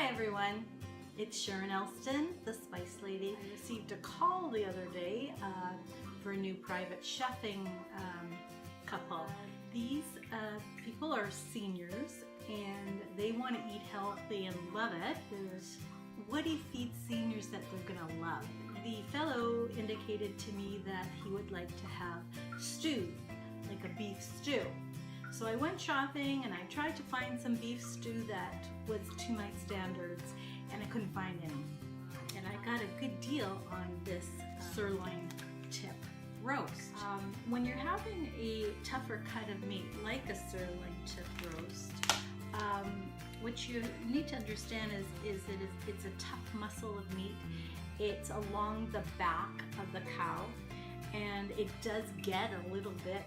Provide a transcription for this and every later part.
everyone, it's Sharon Elston, the Spice Lady. I received a call the other day for a new private chefing couple. These people are seniors and they want to eat healthy and love it. What do you feed seniors that they're gonna love? The fellow indicated to me that he would like to have stew, like a beef stew. So I went shopping and I tried to find some beef stew that was to my standards, and I couldn't find any. And I got a good deal on this sirloin tip roast. When you're having a tougher cut of meat, like a sirloin tip roast, what you need to understand is it's a tough muscle of meat. It's along the back of the cow, and it does get a little bit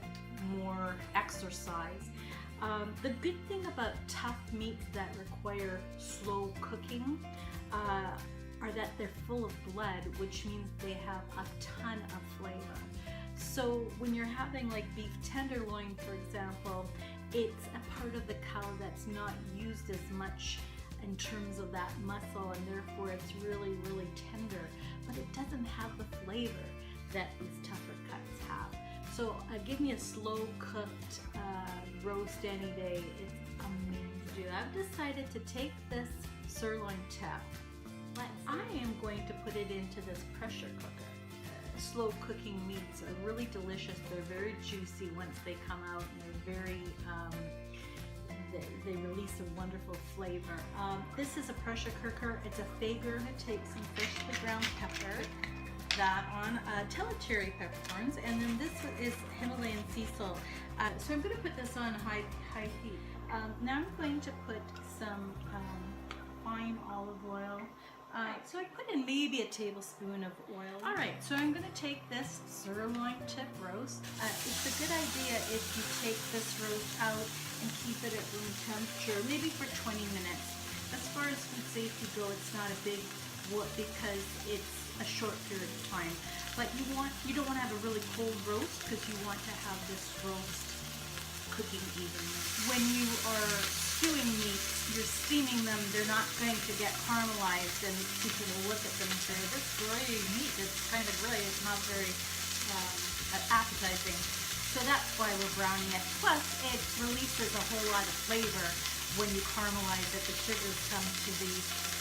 more exercise. The good thing about tough meats that require slow cooking are that they're full of blood, which means they have a ton of flavor. So when you're having like beef tenderloin, for example, it's a part of the cow that's not used as much in terms of that muscle, and therefore it's really, really tender, but it doesn't have the flavor that these tougher cuts have. So give me a slow cooked roast any day. It's amazing. I've decided to take this sirloin tip, but I am going to put it into this pressure cooker. Slow cooking meats are really delicious. They're very juicy once they come out, and they're very they release a wonderful flavor. This is a pressure cooker. It's a Fager. I'm going to take some freshly ground pepper, that on cherry peppercorns, and then this is Himalayan sea salt. So I'm going to put this on high heat. Now I'm going to put some fine olive oil. So I put in maybe a tablespoon of oil. Alright, so I'm going to take this sirloin tip roast. It's a good idea if you take this roast out and keep it at room temperature, maybe for 20 minutes. As far as food safety go, it's not a big whoop because it's a short period of time. But you don't want to have a really cold roast, because you want to have this roast cooking evenly. When you are stewing meats, you're steaming them, they're not going to get caramelized, and people will look at them and say, this gray meat is kind of gray, it's not very appetizing. So that's why we're browning it. Plus, it releases a whole lot of flavor when you caramelize it. The sugars come to the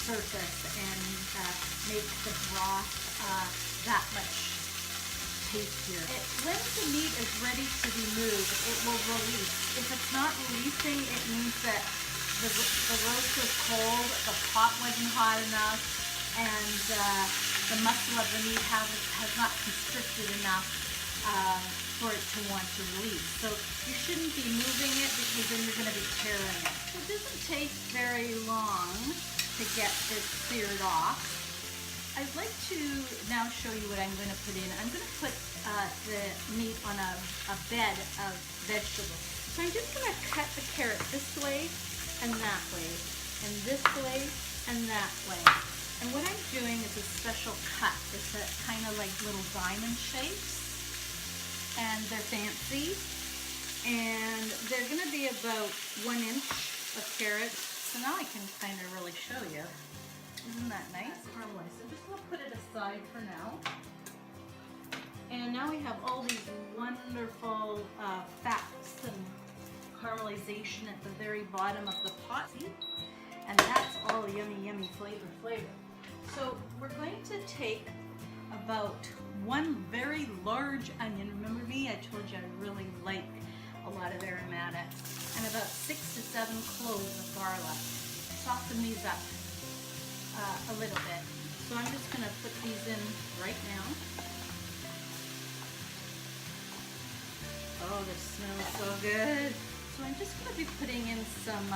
surface and make the broth that much tastier. When the meat is ready to be moved, it will release. If it's not releasing, it means that the roast was cold, the pot wasn't hot enough, and the muscle of the meat has not constricted enough for it to want to release. So you shouldn't be moving it, because then you're going to be tearing it. It doesn't take very long to get this seared off. I'd like to now show you what I'm going to put in. I'm going to put the meat on a bed of vegetables. So I'm just going to cut the carrot this way and that way, and this way and that way. And what I'm doing is a special cut. It's a kind of like little diamond shapes, and they're fancy. And they're going to be about 1 inch of carrots. So now I can kind of really show you. Isn't that nice? So I'm just going to put it aside for now. And now we have all these wonderful fats and caramelization at the very bottom of the pot. See? And that's all yummy, yummy flavor. So we're going to take about 1 very large onion. Remember me? I told you I really like a lot of aromatics. And about 6 to 7 cloves of garlic. Soften these up a little bit. So I'm just going to put these in right now. Oh, this smells so good. So I'm just going to be putting in some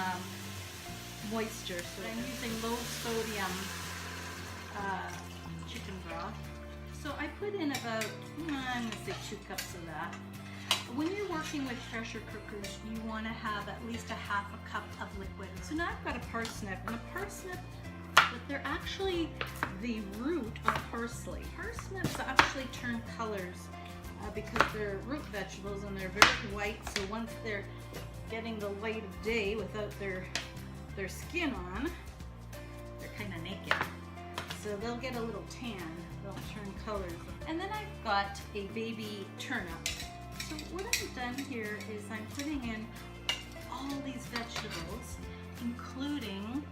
moisture. So I'm using low sodium chicken broth. So I put in about, I'm going to say 2 cups of that. When you're working with pressure cookers, you want to have at least a ½ cup of liquid. So now I've got a parsnip, and a parsnip, but they're actually the root of parsley. Parsnips actually turn colors because they're root vegetables and they're very white, so once they're getting the light of day without their skin on, kind of naked. So they'll get a little tan, they'll turn colors. And then I've got a baby turnip. So what I've done here is I'm putting in all these vegetables, including,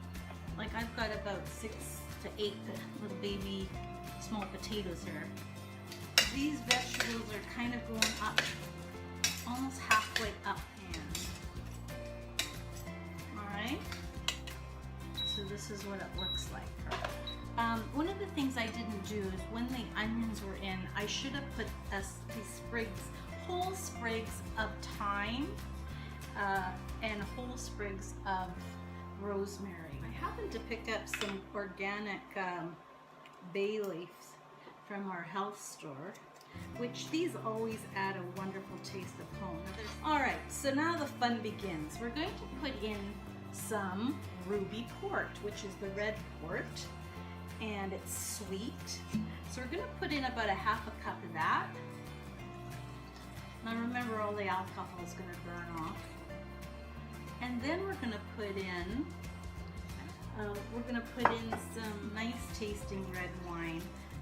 like I've got about 6 to 8 little baby small potatoes here. These vegetables are kind of going up, almost halfway up pan. Alright, so this is what it looks like. One of the things I didn't do is when the onions were in, I should have put these sprigs, whole sprigs of thyme and whole sprigs of rosemary. I happened to pick up some organic bay leaves from our health store, which these always add a wonderful taste of home. All right, so now the fun begins. We're going to put in some ruby port, which is the red port, and it's sweet. So we're going to put in about a half a cup of that. Now remember, all the alcohol is going to burn off. And then we're going to put in some nice tasting red wine,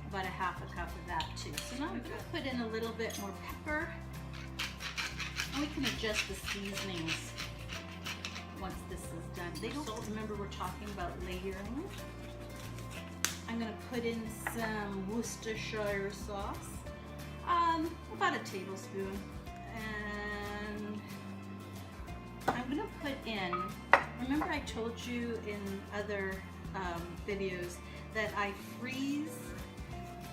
about a half a cup of that too. So now we're going to put in a little bit more pepper, and we can adjust the seasonings once this is done. They don't, remember we're talking about layering. I'm going to put in some Worcestershire sauce, about a tablespoon, and I'm going to put in, remember I told you in other videos that I freeze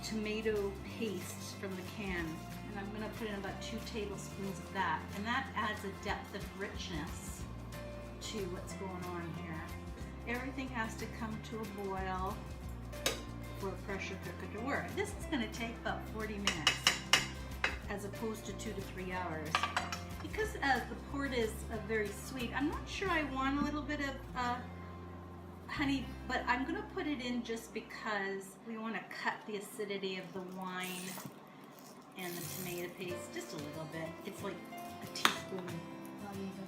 tomato paste from the can, and I'm going to put in about 2 tablespoons of that, and that adds a depth of richness to what's going on here. Everything has to come to a boil for a pressure cooker to work. This is going to take about 40 minutes as opposed to 2 to 3 hours. Because the port is very sweet, I'm not sure I want a little bit of honey, but I'm going to put it in just because we want to cut the acidity of the wine and the tomato paste just a little bit. It's like a teaspoon, not even.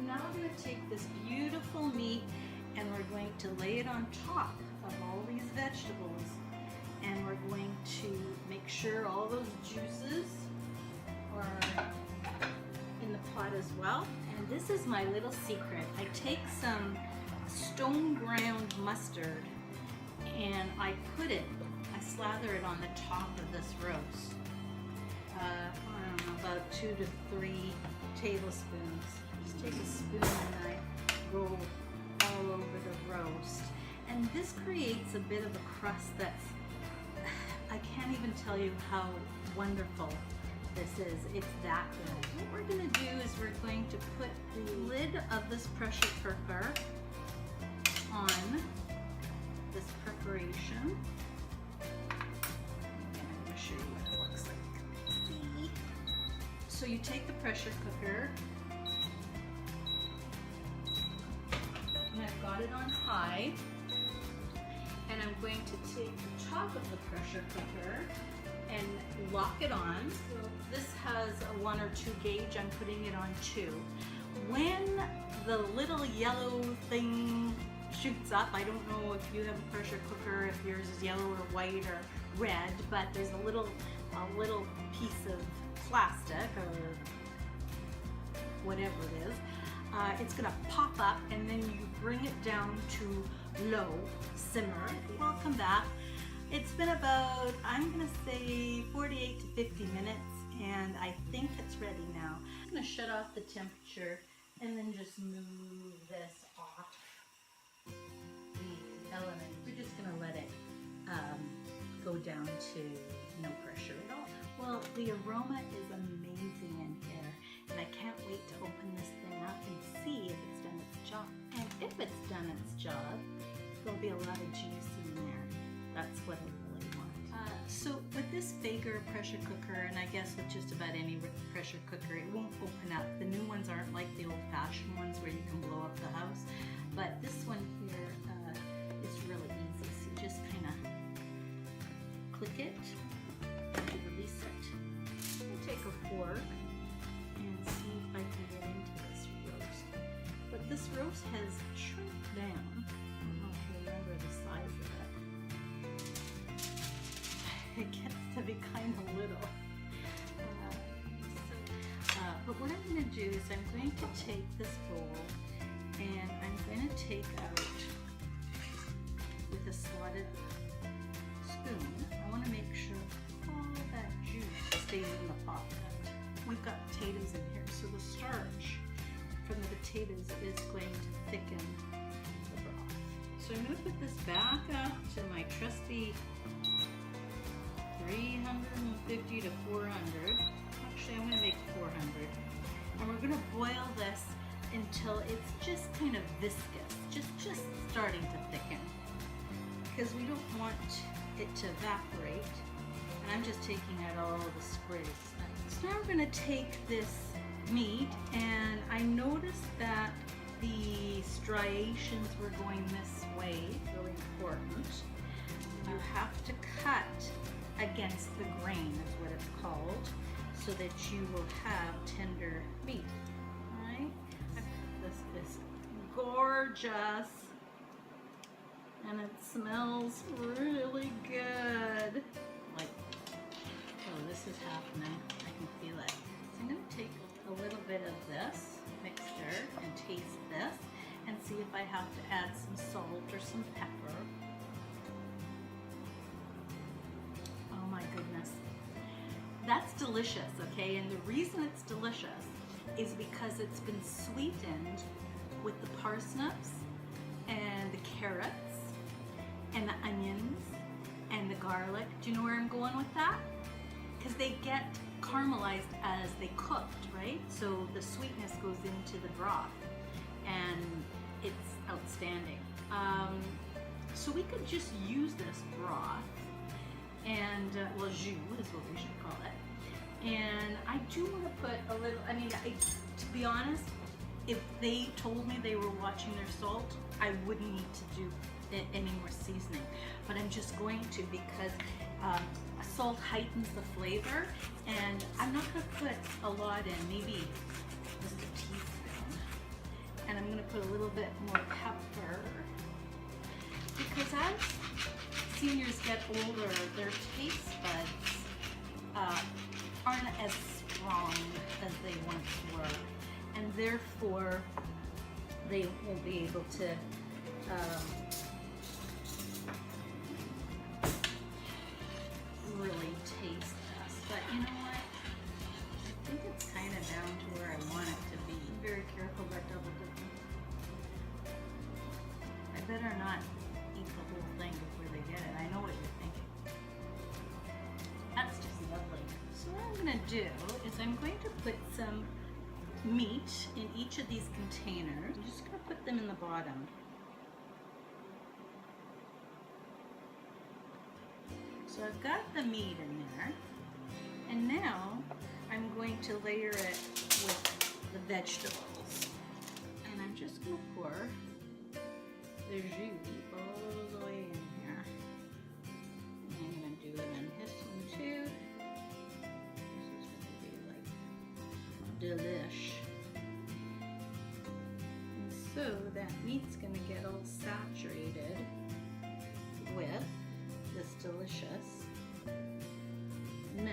Now we're going to take this beautiful meat and we're going to lay it on top of all these vegetables, and we're going to make sure all those juices are in the pot as well. And this is my little secret. I take some stone ground mustard and I slather it on the top of this roast. I don't know, about 2 to 3 tablespoons. Just take a spoon and I roll all over the roast. And this creates a bit of a crust that's, I can't even tell you how wonderful this is. It's that good. What we're going to do is we're going to put the lid of this pressure cooker on this preparation. And I'm going to show you what it looks like. See? So you take the pressure cooker, and I've got it on high, and I'm going to take the top of the pressure cooker and lock it on. So this has a 1 or 2 gauge. I'm putting it on 2. When the little yellow thing shoots up, I don't know if you have a pressure cooker, if yours is yellow or white or red, but there's a little piece of plastic or whatever it is. It's going to pop up, and then you bring it down to low simmer. Welcome back. It's been about, I'm going to say 48 to 50 minutes, and I think it's ready now. I'm going to shut off the temperature and then just move this off the element. We're just going to let it go down to no pressure at all. Well, the aroma is amazing in here, and I can't wait to open this thing up and see if it's done its job. And if it's done its job, there'll be a lot of juice in there. That's what I really want. So with this Fager pressure cooker, and I guess with just about any pressure cooker, it won't open up. The new ones aren't like the old-fashioned ones where you can blow up the house. But this one here is really easy. So you just kind of click it and release it. I'll take a fork and see if I can get into this roast. But this roast has shrunk down. it gets to be kind of little. But what I'm going to do is I'm going to take this bowl and I'm going to take out with a slotted spoon. I want to make sure all that juice stays in the pot. We've got potatoes in here, so the starch from the potatoes is going to thicken the broth. So I'm going to put this back up to my trusty 350 to 400. Actually, I'm going to make 400. And we're going to boil this until it's just kind of viscous, just starting to thicken. Because we don't want it to evaporate. And I'm just taking out all the sprigs. So now I'm going to take this meat, and I noticed that the striations were going this way. Really important. You have to cut against the grain, is what it's called, so that you will have tender meat. Alright? This is gorgeous, and it smells really good. Like, oh, this is happening. I can feel it. So I'm going to take a little bit of this mixture and taste this and see if I have to add some salt or some pepper. Oh my goodness. That's delicious, okay? And the reason it's delicious is because it's been sweetened with the parsnips and the carrots and the onions and the garlic. Do you know where I'm going with that? Because they get caramelized as they cooked, right? So the sweetness goes into the broth and it's outstanding. So we could just use this broth and, well, jus is what we should call it. And I do want to put a little, I mean, to be honest, if they told me they were watching their salt, I wouldn't need to do any more seasoning. But I'm just going to, because salt heightens the flavor, and I'm not going to put a lot in, maybe just a teaspoon. And I'm going to put a little bit more pepper, because as seniors get older, their taste buds aren't as strong as they once were, and therefore they won't be able to really taste this. But you know what? I think it's kind of down to where I want it to be. Be very careful about double dipping. I better not eat the whole thing before they get it. I know what you're thinking. That's just lovely. So what I'm going to do is I'm going to put some meat in each of these containers. I'm just going to put them in the bottom. So I've got the meat in there, and now I'm going to layer it with the vegetables. And I'm just going to pour the jus all the way in here. And I'm going to do it on this one too. This is going to be like delish. And so that meat's going to get all saturated with this deliciousness. And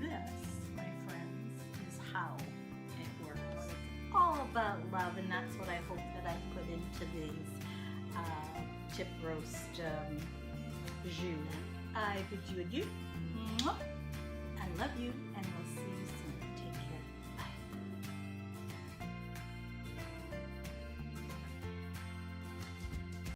this, my friends, is how it works. It's all about love, and that's what I hope that I put into these chip roast jus. I bid you adieu. I love you, and we'll